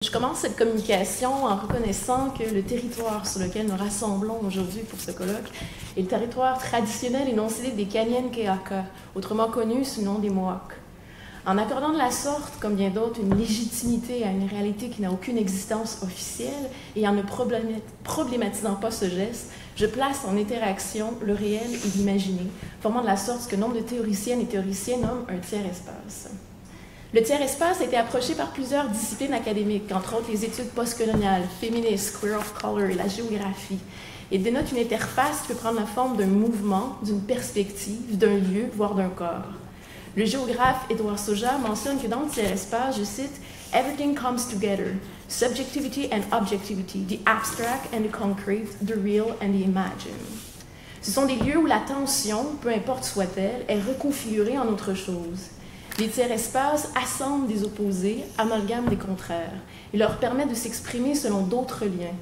Je commence cette communication en reconnaissant que le territoire sur lequel nous rassemblons aujourd'hui pour ce colloque est le territoire traditionnel et non cédé des Kanien'kehá:ka, autrement connu sous le nom des Mohawks. En accordant de la sorte, comme bien d'autres, une légitimité à une réalité qui n'a aucune existence officielle et en ne problématisant pas ce geste, je place en interaction le réel et l'imaginé, formant de la sorte ce que nombre de théoriciennes et théoriciens nomment un tiers-espace. Le tiers-espace a été approché par plusieurs disciplines académiques, entre autres les études postcoloniales, féministes, queer of color et la géographie, et dénote une interface qui peut prendre la forme d'un mouvement, d'une perspective, d'un lieu, voire d'un corps. Le géographe Edouard Soja mentionne que dans le tiers-espace, je cite, « Everything comes together, subjectivity and objectivity, the abstract and the concrete, the real and the imagined. » Ce sont des lieux où la tension, peu importe soit-elle, est reconfigurée en autre chose. Les tiers-espaces assemblent des opposés, amalgament des contraires, et leur permettent de s'exprimer selon d'autres liens.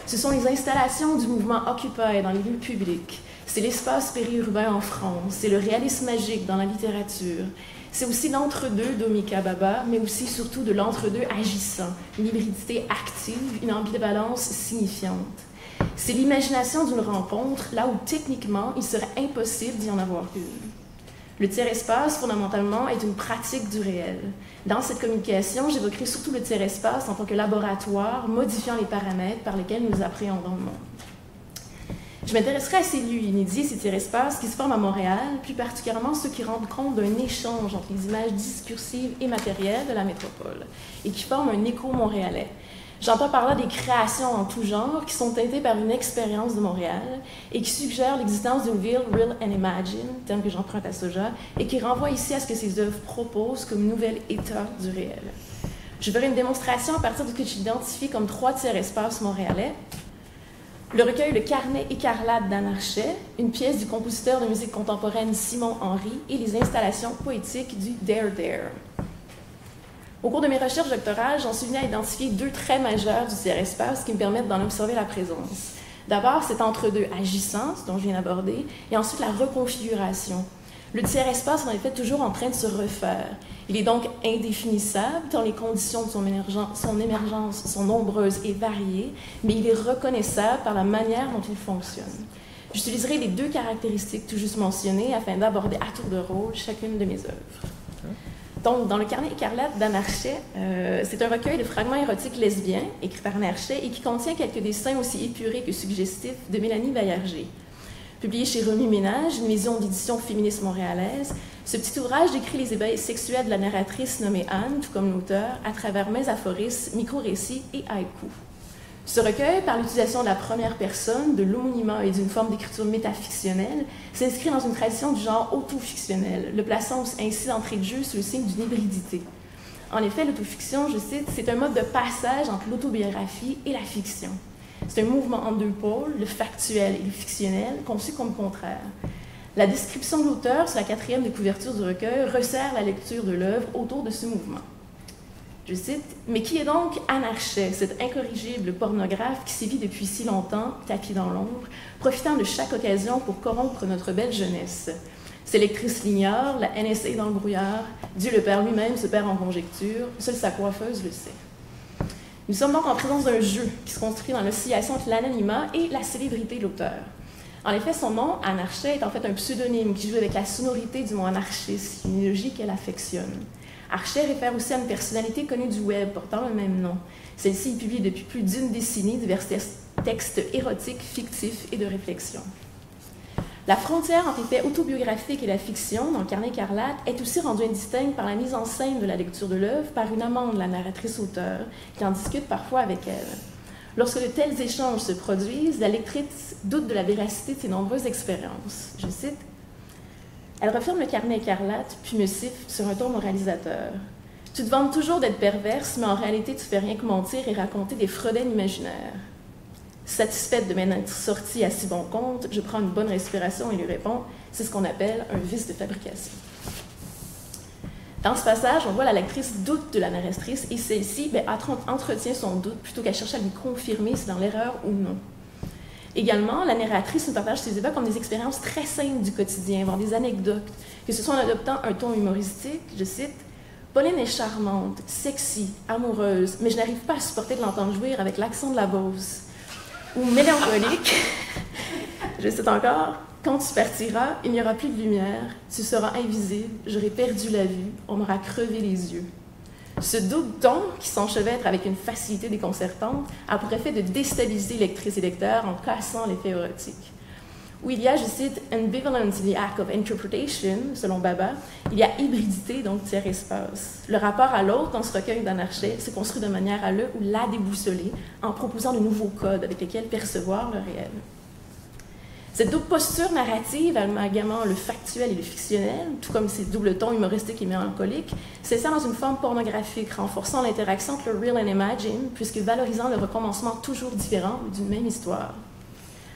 Ce sont les installations du mouvement Occupy dans les lieux publics, c'est l'espace périurbain en France, c'est le réalisme magique dans la littérature, c'est aussi l'entre-deux d'Omika Baba, mais aussi surtout de l'entre-deux agissant, une hybridité active, une ambivalence signifiante. C'est l'imagination d'une rencontre, là où techniquement il serait impossible d'y en avoir une. Le tiers-espace, fondamentalement, est une pratique du réel. Dans cette communication, j'évoquerai surtout le tiers-espace en tant que laboratoire modifiant les paramètres par lesquels nous appréhendons le monde. Je m'intéresserai à ces lieux inédits, ces tiers-espaces qui se forment à Montréal, plus particulièrement ceux qui rendent compte d'un échange entre les images discursives et matérielles de la métropole et qui forment un écho montréalais. J'entends par là des créations en tout genre qui sont teintées par une expérience de Montréal et qui suggèrent l'existence d'une ville real and imagine, terme que j'emprunte à Soja, et qui renvoie ici à ce que ces œuvres proposent comme nouvel état du réel. Je ferai une démonstration à partir de ce que j'identifie comme 3 tiers-espaces montréalais. Le recueil Le Carnet écarlate d'Anne Archet, une pièce du compositeur de musique contemporaine Simon Henry et les installations poétiques du Dare Dare. Au cours de mes recherches doctorales, j'en suis venue à identifier 2 traits majeurs du tiers-espace qui me permettent d'en observer la présence. D'abord, cet entre-deux agissant, dont je viens d'aborder, et ensuite la reconfiguration. Le tiers-espace est en effet toujours en train de se refaire. Il est donc indéfinissable, tant les conditions de son émergence sont nombreuses et variées, mais il est reconnaissable par la manière dont il fonctionne. J'utiliserai les 2 caractéristiques tout juste mentionnées afin d'aborder à tour de rôle chacune de mes œuvres. Donc, dans Le Carnet écarlate d'Anne Archet, c'est un recueil de fragments érotiques lesbiens, écrit par Anne Archet, et qui contient quelques dessins aussi épurés que suggestifs de Mélanie Baillarger. Publié chez Remue Ménage, une maison d'édition féministe montréalaise, ce petit ouvrage décrit les éveils sexuels de la narratrice nommée Anne, tout comme l'auteur, à travers mes aphorismes, micro-récits et haïkus. Ce recueil, par l'utilisation de la première personne, de l'homonymat et d'une forme d'écriture métafictionnelle, s'inscrit dans une tradition du genre autofictionnel, le plaçant ainsi d'entrée de jeu sous le signe d'une hybridité. En effet, l'autofiction, je cite, c'est un mode de passage entre l'autobiographie et la fiction. C'est un mouvement en 2 pôles, le factuel et le fictionnel, conçu comme contraire. La description de l'auteur sur la 4e des couvertures du recueil resserre la lecture de l'œuvre autour de ce mouvement. Je cite, « Mais qui est donc Anne Archet, cette incorrigible pornographe qui sévit depuis si longtemps, tapie dans l'ombre, profitant de chaque occasion pour corrompre notre belle jeunesse? Ses lectrices l'ignorent, la NSA dans le brouillard, Dieu le Père lui-même se perd en conjecture, seule sa coiffeuse le sait. » Nous sommes donc en présence d'un jeu qui se construit dans l'oscillation entre l'anonymat et la célébrité de l'auteur. En effet, son nom, Anne Archet, est en fait un pseudonyme qui joue avec la sonorité du mot anarchiste, une logique qu'elle affectionne. Archet réfère aussi à une personnalité connue du web portant le même nom. Celle-ci est publiée depuis plus d'1 décennie divers textes érotiques, fictifs et de réflexion. La frontière entre les faits autobiographiques et la fiction, dans Le Carnet écarlate, est aussi rendue indistincte par la mise en scène de la lecture de l'œuvre par une amante de la narratrice-auteur, qui en discute parfois avec elle. Lorsque de tels échanges se produisent, la lectrice doute de la véracité de ses nombreuses expériences. Je cite, elle referme Le Carnet écarlate, puis me siffle sur un ton moralisateur. « Tu te vantes toujours d'être perverse, mais en réalité, tu fais rien que mentir et raconter des fredaines imaginaires. » Satisfaite de m'être sortie à si bon compte, je prends une bonne respiration et lui réponds « C'est ce qu'on appelle un vice de fabrication. » Dans ce passage, on voit la lectrice doute de la narratrice et celle-ci entretient son doute plutôt qu'à chercher à lui confirmer si c'est dans l'erreur ou non. Également, la narratrice nous partage ses évoques comme des expériences très simples du quotidien, voire des anecdotes, que ce soit en adoptant un ton humoristique, je cite, « Pauline est charmante, sexy, amoureuse, mais je n'arrive pas à supporter de l'entendre jouir avec l'accent de la Beauce. Ou mélancolique, je cite encore, quand tu partiras, il n'y aura plus de lumière, tu seras invisible, j'aurai perdu la vue, on m'aura crevé les yeux. Ce double ton, qui s'enchevêtre avec une facilité déconcertante, a pour effet de déstabiliser lectrices et lecteurs en cassant l'effet érotique. Où il y a, je cite, « ambivalence in the act of interpretation », selon Baba, il y a hybridité, donc tiers-espace. Le rapport à l'autre dans ce recueil d'Anarchet se construit de manière à le ou la déboussoler en proposant de nouveaux codes avec lesquels percevoir le réel. Cette double posture narrative, amalgamant le factuel et le fictionnel, tout comme ces doubles tons humoristiques et mélancoliques, s'insère dans une forme pornographique, renforçant l'interaction entre le real and imagine, puisque valorisant le recommencement toujours différent d'une même histoire.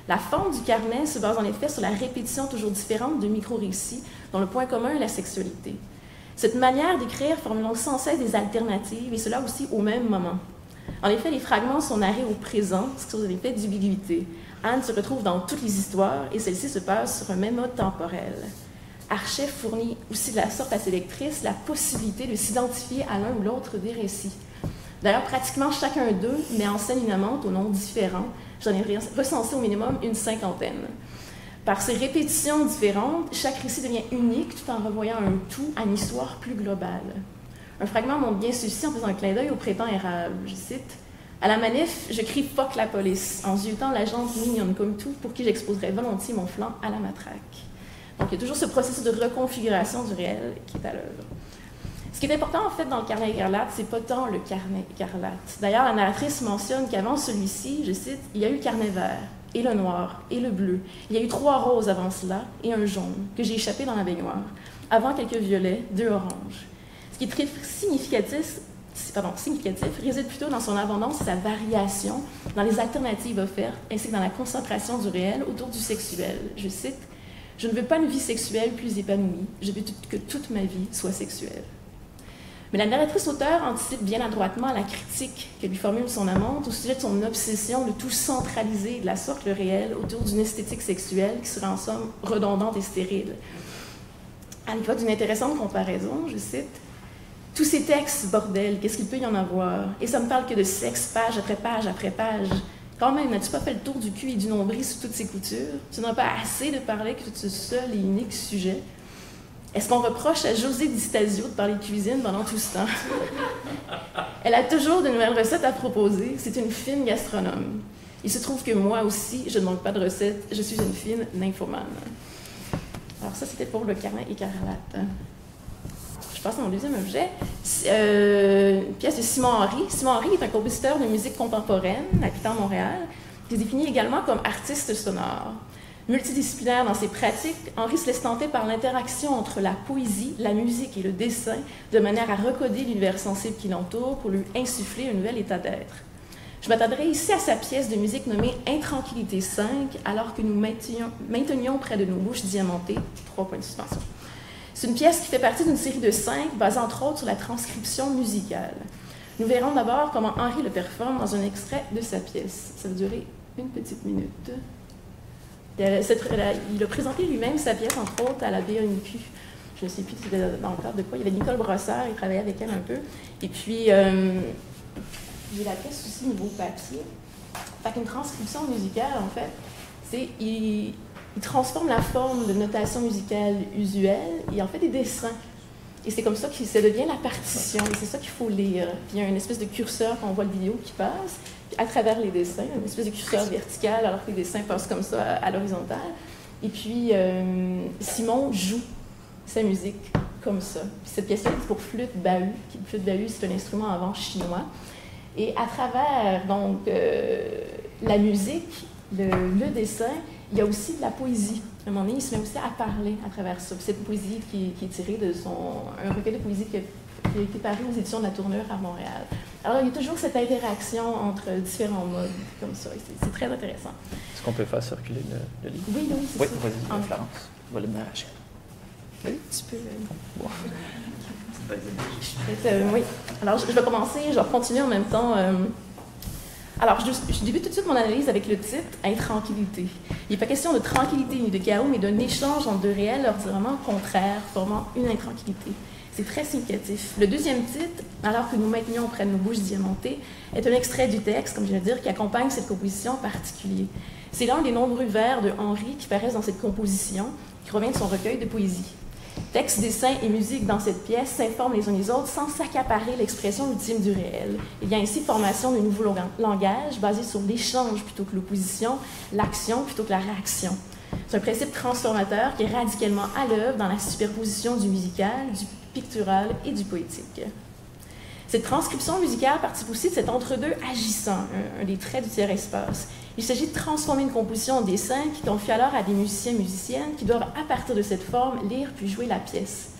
La forme du carnet se base en effet sur la répétition toujours différente de micro-récits, dont le point commun est la sexualité. Cette manière d'écrire formule donc sans cesse des alternatives, et cela aussi au même moment. En effet, les fragments sont narrés au présent, ce qui cause un effet d'ubiquité. Anne se retrouve dans toutes les histoires, et celle-ci se passe sur un même mode temporel. Archet fournit aussi de la sorte à ses lectrices la possibilité de s'identifier à l'un ou l'autre des récits. D'ailleurs, pratiquement chacun d'eux met en scène une amante aux noms différents. J'en ai recensé au minimum une cinquantaine. Par ces répétitions différentes, chaque récit devient unique tout en revoyant un tout à une histoire plus globale. Un fragment montre bien ceci en faisant un clin d'œil au prétend érable. Je cite « À la manif, je crie « fuck la police » en ziotant l'agente mignonne comme tout pour qui j'exposerais volontiers mon flanc à la matraque. Donc, il y a toujours ce processus de reconfiguration du réel qui est à l'œuvre. Ce qui est important, en fait, dans le carnet écarlate, c'est pas tant le carnet écarlate. D'ailleurs, la narratrice mentionne qu'avant celui-ci, je cite, « il y a eu le carnet vert, et le noir, et le bleu. Il y a eu 3 roses avant cela, et un jaune, que j'ai échappé dans la baignoire. Avant quelques violets, 2 oranges. » Ce qui est très significatif réside plutôt dans son abondance et sa variation, dans les alternatives offertes, ainsi que dans la concentration du réel autour du sexuel. Je cite, « Je ne veux pas une vie sexuelle plus épanouie, je veux que toute ma vie soit sexuelle. » Mais la narratrice-auteur anticipe bien adroitement la critique que lui formule son amante au sujet de son obsession de tout centraliser de la sorte le réel autour d'une esthétique sexuelle qui serait en somme redondante et stérile. À l'époque d'une intéressante comparaison, je cite, « Tous ces textes, bordel, qu'est-ce qu'il peut y en avoir? Et ça me parle que de sexe, page après page après page. Quand même, n'as-tu pas fait le tour du cul et du nombril sous toutes ces coutures? Tu n'as pas assez de parler que de ce seul et unique sujet? Est-ce qu'on reproche à José Di Stasio de parler de cuisine pendant tout ce temps? Elle a toujours de nouvelles recettes à proposer. C'est une fine gastronome. Il se trouve que moi aussi, je ne manque pas de recettes. Je suis une fine nymphomane. » Alors ça, c'était pour le carnet écarlate. Je passe à mon deuxième objet. Une pièce de Simon Henry. Simon Henry est un compositeur de musique contemporaine, habitant à Montréal, qui est défini également comme artiste sonore. Multidisciplinaire dans ses pratiques, Henry se laisse tenter par l'interaction entre la poésie, la musique et le dessin, de manière à recoder l'univers sensible qui l'entoure pour lui insuffler un nouvel état d'être. Je m'attarderai ici à sa pièce de musique nommée Intranquillité 5, alors que nous maintenions près de nos bouches diamantées 3 points de suspension. C'est une pièce qui fait partie d'une série de 5, basée entre autres sur la transcription musicale. Nous verrons d'abord comment Henry le performe dans un extrait de sa pièce. Ça va durer une petite minute. Il a présenté lui-même sa pièce, entre autres, à la BANQ. Je ne sais plus si c'était dans le cadre de quoi. Il y avait Nicole Brossard, il travaillait avec elle un peu. Et puis, j'ai la pièce aussi niveau papier. Fait qu'une transcription musicale, en fait, c'est il transforme la forme de notation musicale usuelle et en fait des dessins. Et c'est comme ça que ça devient la partition. Et c'est ça qu'il faut lire. Puis il y a une espèce de curseur quand on voit le vidéo qui passe. À travers les dessins, une espèce de curseur vertical, alors que les dessins passent comme ça à l'horizontale. Et puis, Simon joue sa musique comme ça. Puis cette pièce-là est pour flûte bahut. Le flûte bahut, c'est un instrument à vent chinois. Et à travers donc, la musique, le dessin, il y a aussi de la poésie. À un moment donné, il se met aussi à parler à travers ça. Puis cette poésie qui est tirée de un recueil de poésie qui a été paru aux éditions de la Tournure à Montréal. Alors, il y a toujours cette interaction entre différents modes, comme ça. C'est très intéressant. Est-ce qu'on peut faire circuler le livre? Oui, c'est ça. Oui, vas-y, Florence. On va le mettre à la chaîne. Oui, tu peux. Wow. Oui. Alors, je vais commencer, je vais continuer en même temps. Alors, je débute tout de suite mon analyse avec le titre « Intranquillité ». Il n'est pas question de tranquillité ni de chaos, mais d'un échange entre deux réels ordinairement contraires, formant une intranquillité. C'est très significatif. Le deuxième titre, alors que nous maintenions près de nos bouches diamantées, est un extrait du texte, comme je viens de dire, qui accompagne cette composition en particulier. C'est l'un des nombreux vers de Henri qui paraissent dans cette composition, qui provient de son recueil de poésie. Texte, dessin et musique dans cette pièce s'informent les uns les autres sans s'accaparer l'expression ultime du réel. Il y a ainsi formation d'un nouveau langage basé sur l'échange plutôt que l'opposition, l'action plutôt que la réaction. C'est un principe transformateur qui est radicalement à l'œuvre dans la superposition du musical, du pictural et du poétique. Cette transcription musicale participe aussi de cet entre-deux agissant, un des traits du tiers-espace. Il s'agit de transformer une composition en dessin qui confie alors à des musiciens-musiciennes qui doivent, à partir de cette forme, lire puis jouer la pièce.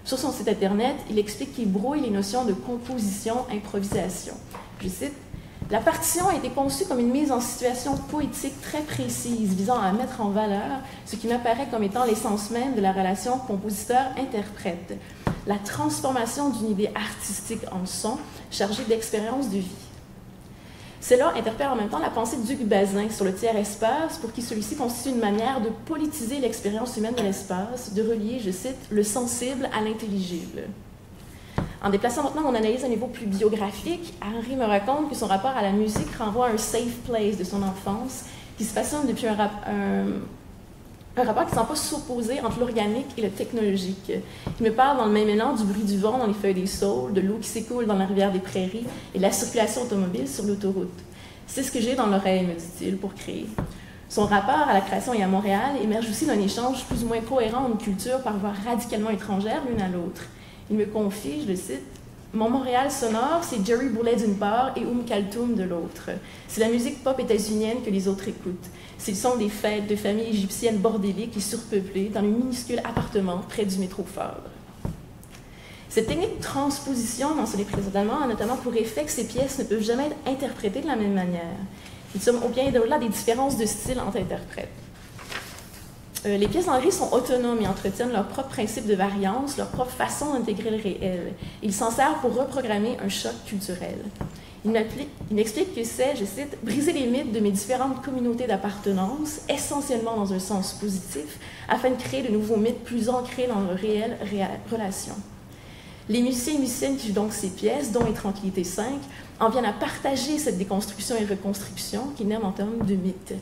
Sur son site Internet, il explique qu'il brouille les notions de composition-improvisation. Je cite, « La partition a été conçue comme une mise en situation poétique très précise visant à mettre en valeur ce qui m'apparaît comme étant l'essence même de la relation compositeur-interprète, la transformation d'une idée artistique en son chargée d'expérience de vie. » Cela interpelle en même temps la pensée d'Hugues Bazin sur le tiers-espace pour qui celui-ci constitue une manière de politiser l'expérience humaine de l'espace, de relier, je cite, « le sensible à l'intelligible ». En déplaçant maintenant mon analyse à un niveau plus biographique, Henri me raconte que son rapport à la musique renvoie à un safe place de son enfance qui se façonne depuis un rapport qui ne semble pas s'opposer entre l'organique et le technologique. Il me parle dans le même élan du bruit du vent dans les feuilles des saules, de l'eau qui s'écoule dans la rivière des Prairies et de la circulation automobile sur l'autoroute. C'est ce que j'ai dans l'oreille, me dit-il, pour créer. Son rapport à la création et à Montréal émerge aussi d'un échange plus ou moins cohérent d'une culture par voie radicalement étrangère l'une à l'autre. Il me confie, je le cite, « Mon Montréal sonore, c'est Jerry Boulet d'une part et Kaltoum de l'autre. C'est la musique pop états-unienne que les autres écoutent. C'est le son des fêtes de familles égyptiennes bordéliques et surpeuplées dans le minuscule appartement près du métro Fabre. » Cette technique de transposition mentionnée précédemment a notamment pour effet que ces pièces ne peuvent jamais être interprétées de la même manière. Nous sommes au bien au-delà des différences de style entre interprètes. Les pièces d'Henri sont autonomes et entretiennent leur propre principe de variance, leur propre façon d'intégrer le réel. Ils s'en servent pour reprogrammer un choc culturel. Il m'explique que c'est, je cite, « briser les mythes de mes différentes communautés d'appartenance, essentiellement dans un sens positif, afin de créer de nouveaux mythes plus ancrés dans leur réelle relation. » Les musiciens et musiciennes qui jouent donc ces pièces, dont les Tranquillités 5, en viennent à partager cette déconstruction et reconstruction qui naît en termes de mythes.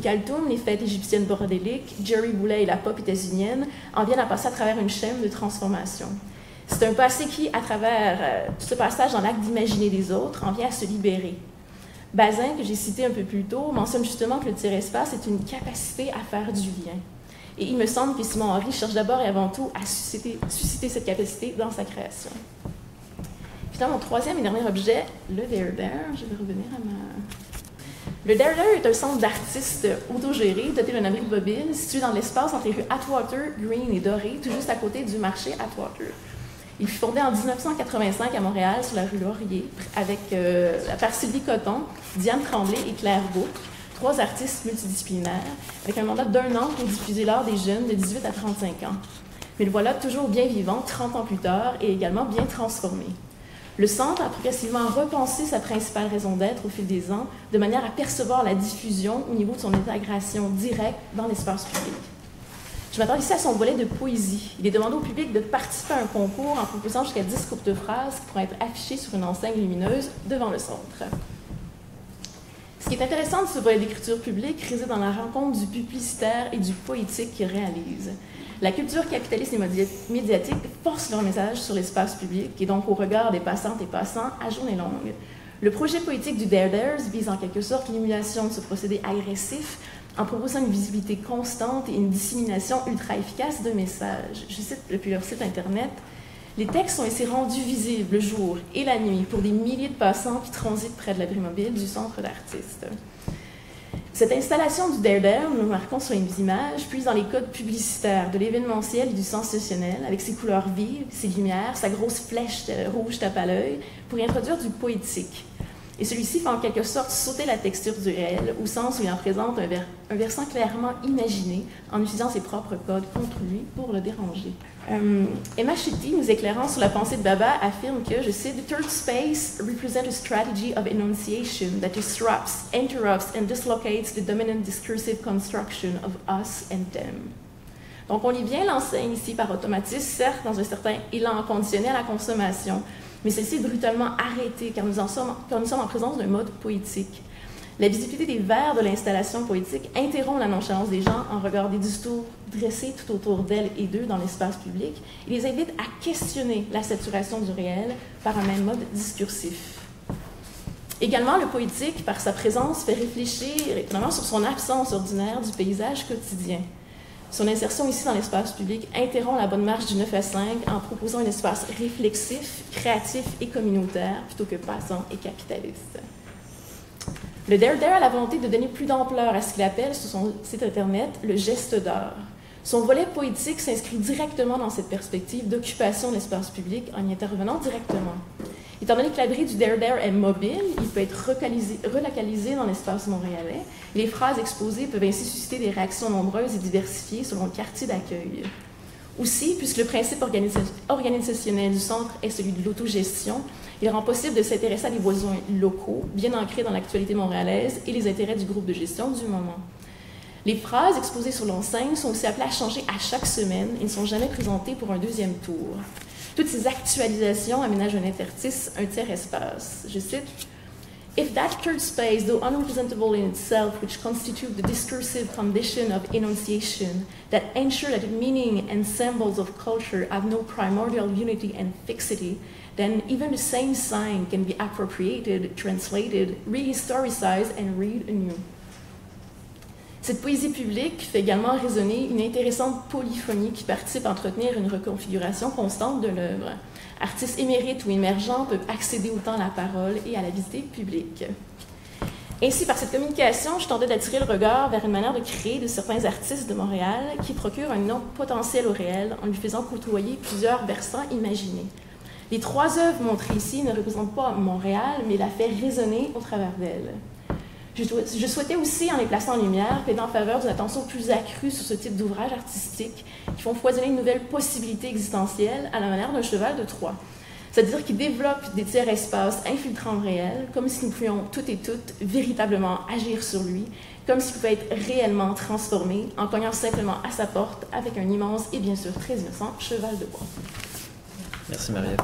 Kaltoum, les fêtes égyptiennes bordéliques, Jerry Boulet et la pop états-unienne en viennent à passer à travers une chaîne de transformation. C'est un passé qui, à travers tout ce passage dans l'acte d'imaginer des autres, en vient à se libérer. Bazin, que j'ai cité un peu plus tôt, mentionne justement que le tiers-espace est une capacité à faire du lien. Et il me semble que Simon Henry cherche d'abord et avant tout à susciter cette capacité dans sa création. Finalement, mon troisième et dernier objet, le There There, je vais revenir à ma... Le There There est un centre d'artistes autogéré, doté d'un abri mobile, situé dans l'espace entre les rues Atwater, Green et Doré, tout juste à côté du marché Atwater. Il fut fondé en 1985 à Montréal, sur la rue Laurier, par Sylvie Coton, Diane Tremblay et Claire Beau, 3 artistes multidisciplinaires, avec un mandat d'1 an pour diffuser l'art des jeunes de 18 à 35 ans. Mais le voilà toujours bien vivant, 30 ans plus tard, et également bien transformé. Le centre a progressivement repensé sa principale raison d'être au fil des ans, de manière à percevoir la diffusion au niveau de son intégration directe dans l'espace public. Je m'attends ici à son volet de poésie. Il est demandé au public de participer à un concours en proposant jusqu'à 10 courtes phrases qui pourront être affichées sur une enseigne lumineuse devant le centre. Ce qui est intéressant de ce volet d'écriture publique réside dans la rencontre du publicitaire et du poétique qu'il réalise. La culture capitaliste et médiatique force leur message sur l'espace public et donc au regard des passantes et passants à journée longue. Le projet poétique du There There's vise en quelque sorte l'émulation de ce procédé agressif en proposant une visibilité constante et une dissémination ultra efficace de messages. Je cite depuis leur site Internet. Les textes sont ainsi rendus visibles le jour et la nuit pour des milliers de passants qui transitent près de l'abri mobile du centre d'artistes. Cette installation du There There, nous marquons sur les images, puise dans les codes publicitaires de l'événementiel et du sensationnel, avec ses couleurs vives, ses lumières, sa grosse flèche rouge tape à l'œil, pour y introduire du poétique. Et celui-ci fait en quelque sorte sauter la texture du réel, au sens où il en présente un versant clairement imaginé, en utilisant ses propres codes contre lui pour le déranger. Emma Shetty, nous éclairant sur la pensée de Baba, affirme que, je cite, « The third space represents a strategy of enunciation that disrupts, interrupts and dislocates the dominant discursive construction of us and them. » Donc, on lit bien l'enseigne ici par automatisme, certes dans un certain élan conditionnel à la consommation, mais celle-ci est brutalement arrêtée car nous sommes en présence d'un mode poétique. La visibilité des vers de l'installation poétique interrompt la nonchalance des gens en regard des discours dressés tout autour d'elles et d'eux dans l'espace public et les invite à questionner la saturation du réel par un même mode discursif. Également, le poétique, par sa présence, fait réfléchir étonnamment sur son absence ordinaire du paysage quotidien. Son insertion ici dans l'espace public interrompt la bonne marche du 9 à 5 en proposant un espace réflexif, créatif et communautaire plutôt que passant et capitaliste. Le Dare Dare a la volonté de donner plus d'ampleur à ce qu'il appelle sur son site internet le geste d'art. Son volet poétique s'inscrit directement dans cette perspective d'occupation de l'espace public en y intervenant directement. Étant donné que l'abri du Dare Dare est mobile, il peut être relocalisé dans l'espace montréalais. Les phrases exposées peuvent ainsi susciter des réactions nombreuses et diversifiées selon le quartier d'accueil. Aussi, puisque le principe organisationnel du centre est celui de l'autogestion, il rend possible de s'intéresser à des besoins locaux, bien ancrés dans l'actualité montréalaise et les intérêts du groupe de gestion du moment. Les phrases exposées sur l'enseigne sont aussi appelées à changer à chaque semaine et ne sont jamais présentées pour un deuxième tour. Toutes ces actualisations aménagent un interstice, un tiers-espace. Je cite, « If that third space, though unrepresentable in itself, which constitute the discursive condition of enunciation, that ensure that meaning and symbols of culture have no primordial unity and fixity, then even the same sign can be appropriated, translated, rehistoricized, and read anew. » Cette poésie publique fait également résonner une intéressante polyphonie qui participe à entretenir une reconfiguration constante de l'œuvre. Artistes émérites ou émergents peuvent accéder autant à la parole et à la visite publique. Ainsi, par cette communication, je tentais d'attirer le regard vers une manière de créer de certains artistes de Montréal qui procurent un nom potentiel au réel en lui faisant côtoyer plusieurs versants imaginés. Les 3 œuvres montrées ici ne représentent pas Montréal, mais la fait résonner au travers d'elles. Je souhaitais aussi, en les plaçant en lumière, plaider en faveur d'une attention plus accrue sur ce type d'ouvrages artistiques qui font foisonner une nouvelle possibilité existentielle à la manière d'un cheval de Troie. C'est-à-dire qui développent des tiers-espaces infiltrant le réel, comme si nous pouvions toutes et toutes véritablement agir sur lui, comme s'il pouvait être réellement transformé en cognant simplement à sa porte avec un immense et bien sûr très innocent cheval de bois. Merci Marielle.